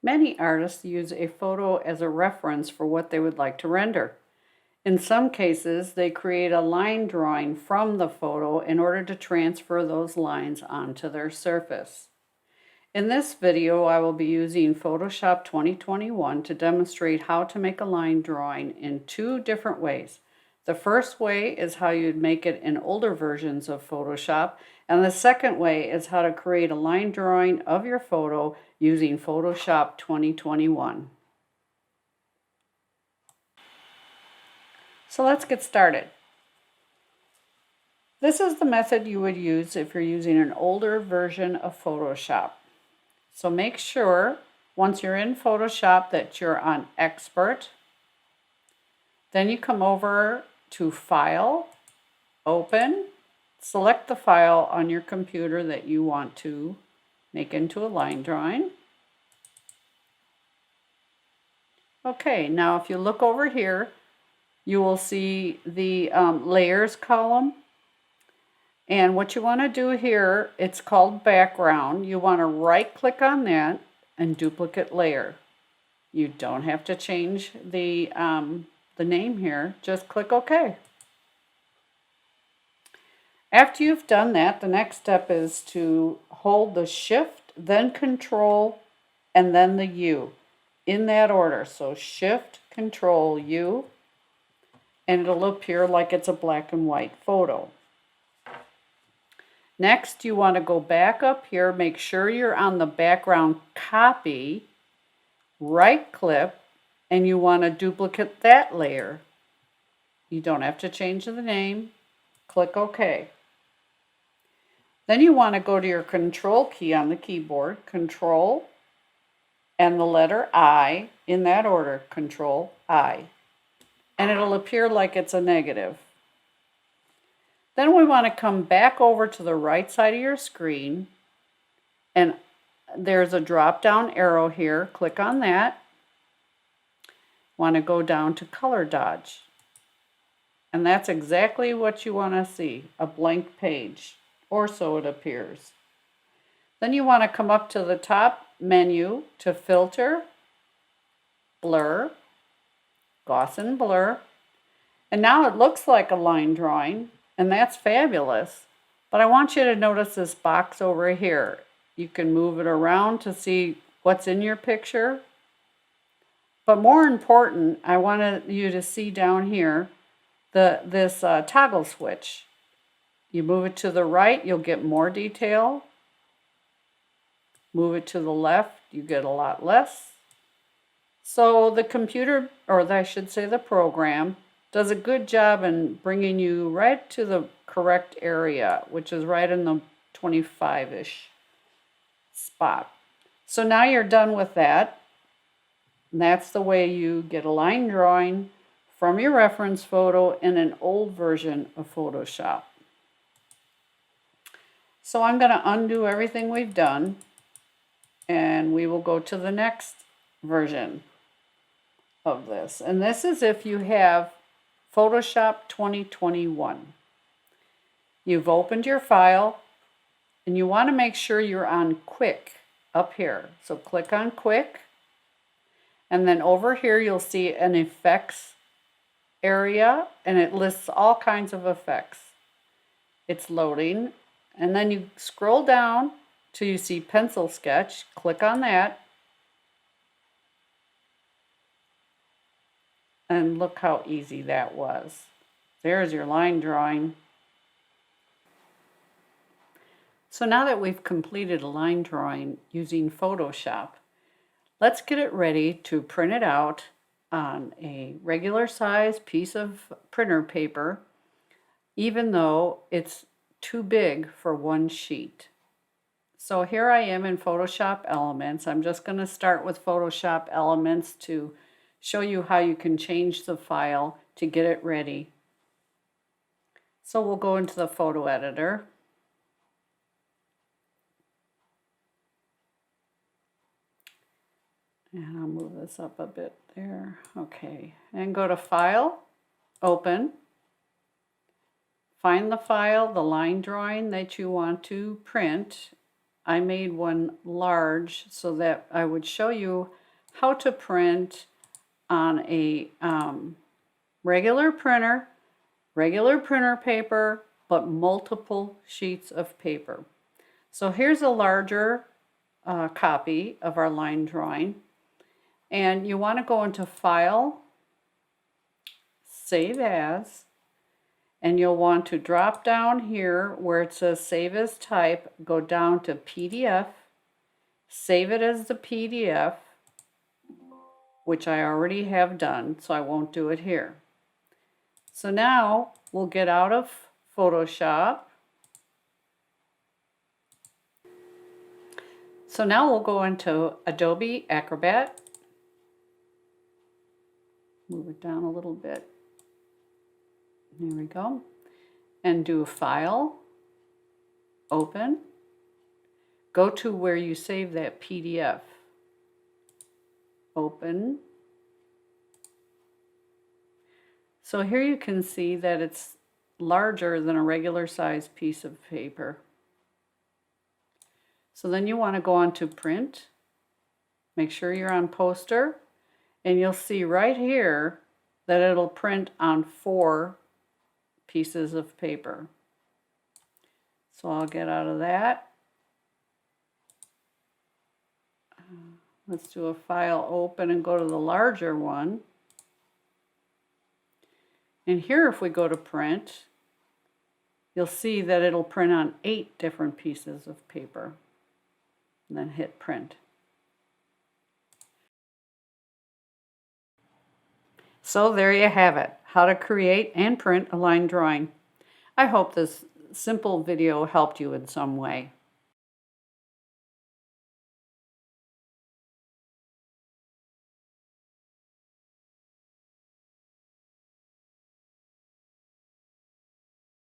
Many artists use a photo as a reference for what they would like to render. In some cases, they create a line drawing from the photo in order to transfer those lines onto their surface. In this video, I will be using Photoshop 2021 to demonstrate how to make a line drawing in two different ways. The first way is how you'd make it in older versions of Photoshop, and the second way is how to create a line drawing of your photo using Photoshop 2021. So let's get started. This is the method you would use if you're using an older version of Photoshop. So make sure, once you're in Photoshop, that you're on Expert. Then you come over to File, Open, select the file on your computer that you want to make into a line drawing. Okay, now if you look over here, you will see the layers column. And what you want to do here, it's called background. You want to right click on that and duplicate layer. You don't have to change the name here, just click OK. After you've done that, the next step is to hold the Shift, then Control, and then the U in that order. So Shift, Control, U, and it'll appear like it's a black and white photo. Next, you want to go back up here, make sure you're on the background copy, right click, and you want to duplicate that layer. You don't have to change the name. Click OK. Then you want to go to your Control key on the keyboard, Control, and the letter I in that order, Control I. And it'll appear like it's a negative. Then we want to come back over to the right side of your screen, and there's a drop-down arrow here. Click on that. Want to go down to Color Dodge. And that's exactly what you want to see, a blank page, or so it appears. Then you want to come up to the top menu to Filter, Blur, Gaussian Blur, and now it looks like a line drawing, and that's fabulous. But I want you to notice this box over here. You can move it around to see what's in your picture. But more important, I wanted you to see down here this toggle switch. You move it to the right, you'll get more detail. Move it to the left, you get a lot less. So the computer, or I should say the program, does a good job in bringing you right to the correct area, which is right in the 25-ish spot. So now you're done with that. And that's the way you get a line drawing from your reference photo in an old version of Photoshop. So I'm going to undo everything we've done, and we will go to the next version of this. And this is if you have Photoshop 2021. You've opened your file, and you want to make sure you're on Quick up here. So click on Quick, and then over here you'll see an effects area, and it lists all kinds of effects. It's loading, and then you scroll down till you see Pencil Sketch. Click on that, and look how easy that was. There's your line drawing. So now that we've completed a line drawing using Photoshop, let's get it ready to print it out on a regular size piece of printer paper, even though it's too big for one sheet. So here I am in Photoshop Elements. I'm just going to start with Photoshop Elements to show you how you can change the file to get it ready. So we'll go into the photo editor. And I'll move this up a bit there. Okay, and go to File, Open. Find the file, the line drawing that you want to print, I made one large so that I would show you how to print on a regular printer paper, but multiple sheets of paper. So here's a larger copy of our line drawing. And you want to go into File, Save As, and you'll want to drop down here where it says Save as Type, go down to PDF, save it as the PDF, which I already have done, so I won't do it here. So now we'll get out of Photoshop. So now we'll go into Adobe Acrobat. Move it down a little bit. Here we go. And do File, Open. Go to where you save that PDF. Open. So here you can see that it's larger than a regular size piece of paper. So then you want to go on to Print. Make sure you're on Poster. And you'll see right here that it'll print on 4 pieces of paper. So I'll get out of that. Let's do a File, Open, and go to the larger one. And here, if we go to Print, you'll see that it'll print on 8 different pieces of paper. And then hit Print. So there you have it, how to create and print a line drawing. I hope this simple video helped you in some way.